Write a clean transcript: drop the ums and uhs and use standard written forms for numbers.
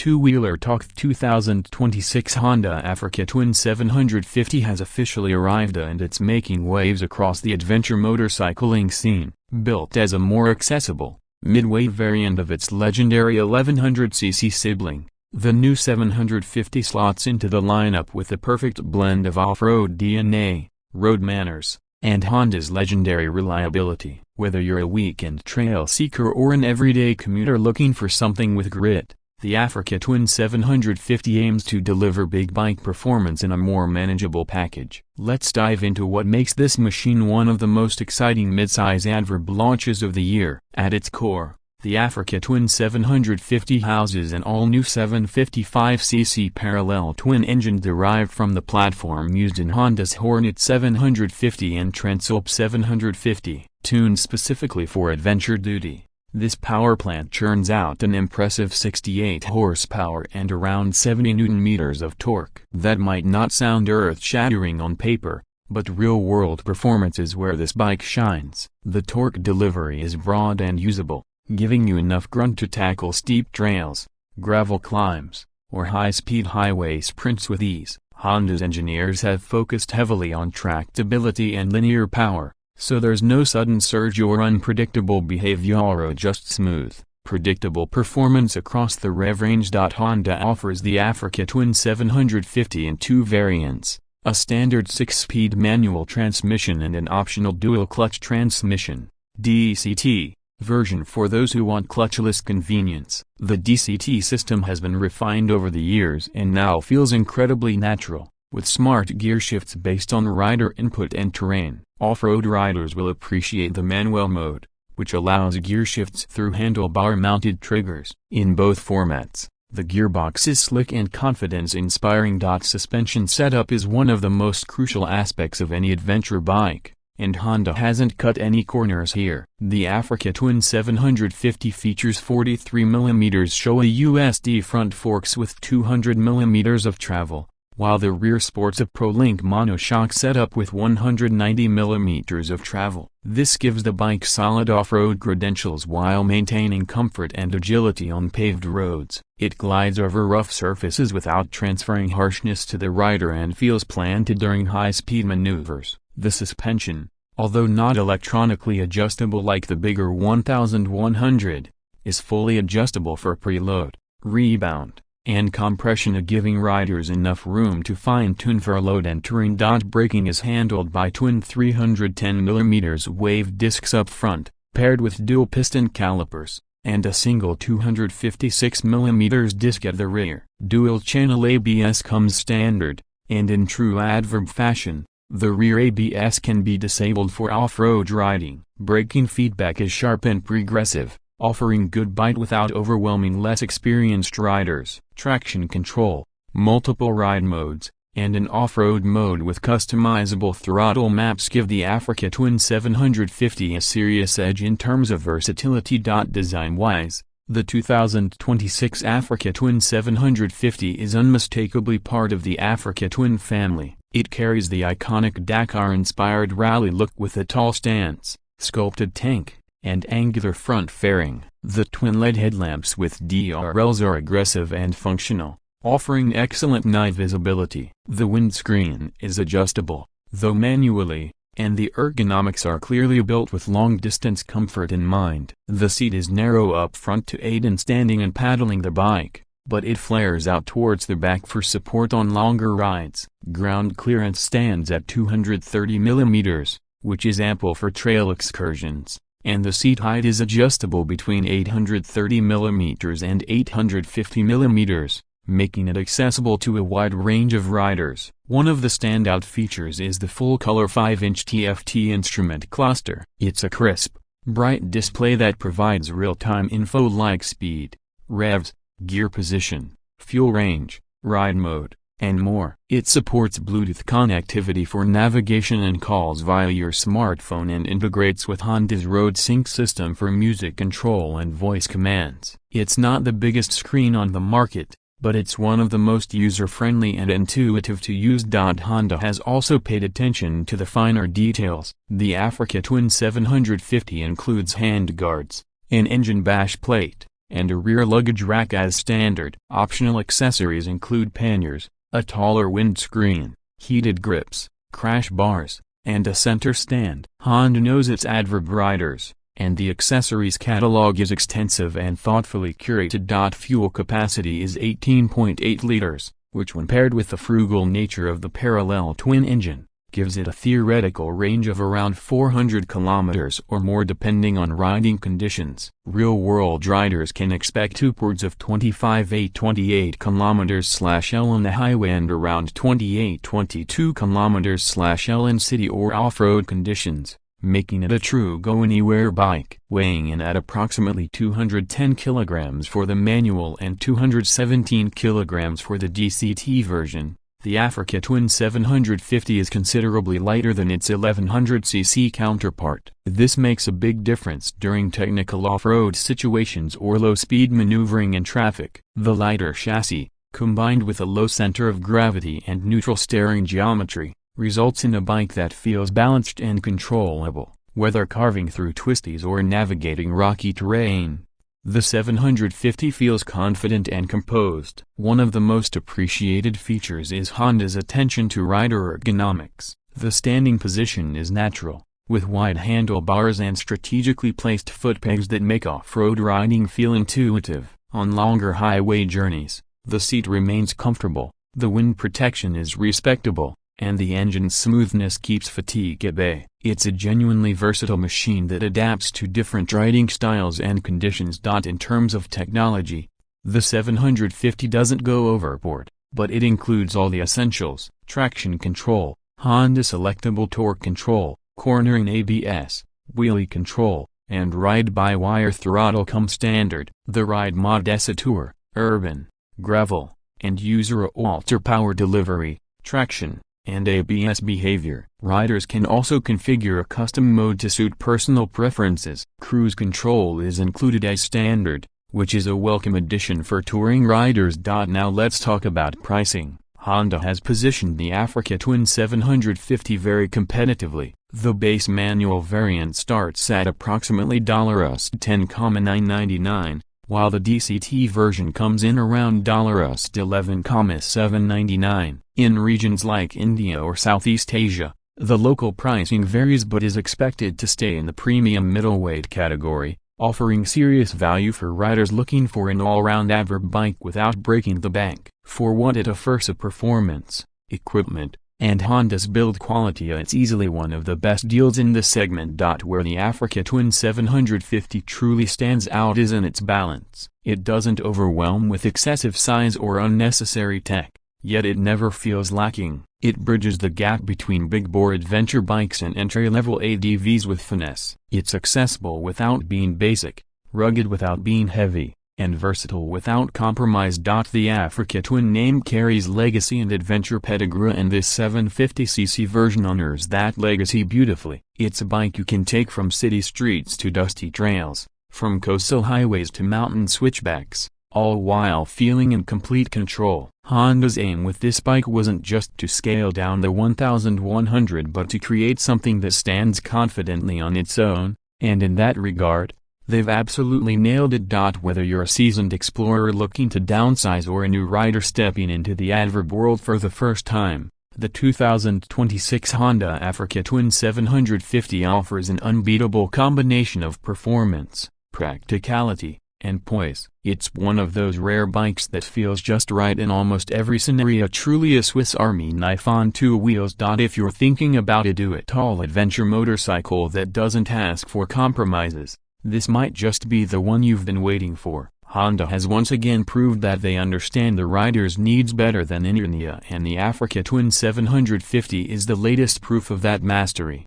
two-wheeler talk. 2026 Honda Africa Twin 750 has officially arrived and it's making waves across the adventure motorcycling scene. Built as a more accessible, midweight variant of its legendary 1100cc sibling, the new 750 slots into the lineup with a perfect blend of off-road DNA, road manners, and Honda's legendary reliability. Whether you're a weekend trail seeker or an everyday commuter looking for something with grit, the Africa Twin 750 aims to deliver big bike performance in a more manageable package. Let's dive into what makes this machine one of the most exciting midsize adverb launches of the year. At its core, the Africa Twin 750 houses an all-new 755cc parallel twin engine derived from the platform used in Honda's Hornet 750 and Transalp 750, tuned specifically for adventure duty. This power plant churns out an impressive 68 horsepower and around 70 Nm of torque. That might not sound earth-shattering on paper, but real-world performance is where this bike shines. The torque delivery is broad and usable, giving you enough grunt to tackle steep trails, gravel climbs, or high-speed highway sprints with ease. Honda's engineers have focused heavily on tractability and linear power, so there's no sudden surge or unpredictable behavior, just smooth, predictable performance across the rev range. Honda offers the Africa Twin 750 in two variants, a standard 6-speed manual transmission and an optional dual-clutch transmission (DCT) version for those who want clutchless convenience. The DCT system has been refined over the years and now feels incredibly natural, with smart gear shifts based on rider input and terrain. Off-road riders will appreciate the manual mode, which allows gear shifts through handlebar-mounted triggers. In both formats, the gearbox is slick and confidence-inspiring. Suspension setup is one of the most crucial aspects of any adventure bike, and Honda hasn't cut any corners here. The Africa Twin 750 features 43mm Showa USD front forks with 200mm of travel, while the rear sports a ProLink monoshock setup with 190mm of travel. This gives the bike solid off-road credentials while maintaining comfort and agility on paved roads. It glides over rough surfaces without transferring harshness to the rider and feels planted during high-speed maneuvers. The suspension, although not electronically adjustable like the bigger 1100, is fully adjustable for preload, rebound, and compression, giving riders enough room to fine-tune for load and terrain. Braking is handled by twin 310mm wave discs up front, paired with dual piston calipers, and a single 256mm disc at the rear. Dual-channel ABS comes standard, and in true adverb fashion, the rear ABS can be disabled for off-road riding. Braking feedback is sharp and progressive, offering good bite without overwhelming less experienced riders. Traction control, multiple ride modes, and an off-road mode with customizable throttle maps give the Africa Twin 750 a serious edge in terms of versatility. Design-wise, the 2026 Africa Twin 750 is unmistakably part of the Africa Twin family. It carries the iconic Dakar-inspired rally look with a tall stance, sculpted tank, and angular front fairing. The twin LED headlamps with DRLs are aggressive and functional, offering excellent night visibility. The windscreen is adjustable, though manually, and the ergonomics are clearly built with long-distance comfort in mind. The seat is narrow up front to aid in standing and paddling the bike, but it flares out towards the back for support on longer rides. Ground clearance stands at 230mm, which is ample for trail excursions, and the seat height is adjustable between 830mm and 850mm, making it accessible to a wide range of riders. One of the standout features is the full-color 5-inch TFT instrument cluster. It's a crisp, bright display that provides real-time info like speed, revs, gear position, fuel range, ride mode, and more. It supports Bluetooth connectivity for navigation and calls via your smartphone and integrates with Honda's Road Sync system for music control and voice commands. It's not the biggest screen on the market, but it's one of the most user-friendly and intuitive to use. Honda has also paid attention to the finer details. The Africa Twin 750 includes handguards, an engine bash plate, and a rear luggage rack as standard. Optional accessories include panniers, a taller windscreen, heated grips, crash bars, and a center stand. Honda knows its adverb riders, and the accessories catalog is extensive and thoughtfully curated. Fuel capacity is 18.8 liters, which when paired with the frugal nature of the parallel twin engine, gives it a theoretical range of around 400 kilometers or more depending on riding conditions. Real-world riders can expect upwards of 28 kilometers/L on the highway and around 22 kilometers/L in city or off-road conditions, making it a true go-anywhere bike. Weighing in at approximately 210 kilograms for the manual and 217 kilograms for the DCT version, the Africa Twin 750 is considerably lighter than its 1100cc counterpart. This makes a big difference during technical off-road situations or low-speed maneuvering in traffic. The lighter chassis, combined with a low center of gravity and neutral steering geometry, results in a bike that feels balanced and controllable, whether carving through twisties or navigating rocky terrain. The 750 feels confident and composed. One of the most appreciated features is Honda's attention to rider ergonomics. The standing position is natural, with wide handlebars and strategically placed foot pegs that make off-road riding feel intuitive. On longer highway journeys, the seat remains comfortable, the wind protection is respectable, and the engine's smoothness keeps fatigue at bay. It's a genuinely versatile machine that adapts to different riding styles and conditions. In terms of technology, the 750 doesn't go overboard, but it includes all the essentials: traction control, Honda selectable torque control, cornering ABS, wheelie control, and ride-by-wire throttle come standard. The ride mod Tour, Urban, Gravel, and User alter power delivery, traction, and ABS behavior. Riders can also configure a custom mode to suit personal preferences. Cruise control is included as standard, which is a welcome addition for touring riders. Now let's talk about pricing. Honda has positioned the Africa Twin 750 very competitively. The base manual variant starts at approximately $10,999, while the DCT version comes in around $11,799. In regions like India or Southeast Asia, the local pricing varies but is expected to stay in the premium middleweight category, offering serious value for riders looking for an all-round adverb bike without breaking the bank. For what it offers of performance, equipment, and Honda's build quality, it's easily one of the best deals in the segment. Where the Africa Twin 750 truly stands out is in its balance. It doesn't overwhelm with excessive size or unnecessary tech, yet it never feels lacking. It bridges the gap between big-bore adventure bikes and entry-level ADVs with finesse. It's accessible without being basic, rugged without being heavy, and versatile without compromise. The Africa Twin name carries legacy and adventure pedigree, and this 750cc version honors that legacy beautifully. It's a bike you can take from city streets to dusty trails, from coastal highways to mountain switchbacks, all while feeling in complete control. Honda's aim with this bike wasn't just to scale down the 1100 but to create something that stands confidently on its own, and in that regard, they've absolutely nailed it. Whether you're a seasoned explorer looking to downsize or a new rider stepping into the adverb world for the first time, the 2026 Honda Africa Twin 750 offers an unbeatable combination of performance, practicality, and poise. It's one of those rare bikes that feels just right in almost every scenario, truly a Swiss Army knife on two wheels. If you're thinking about a do-it-all adventure motorcycle that doesn't ask for compromises, this might just be the one you've been waiting for. Honda has once again proved that they understand the rider's needs better than any, and the Africa Twin 750 is the latest proof of that mastery.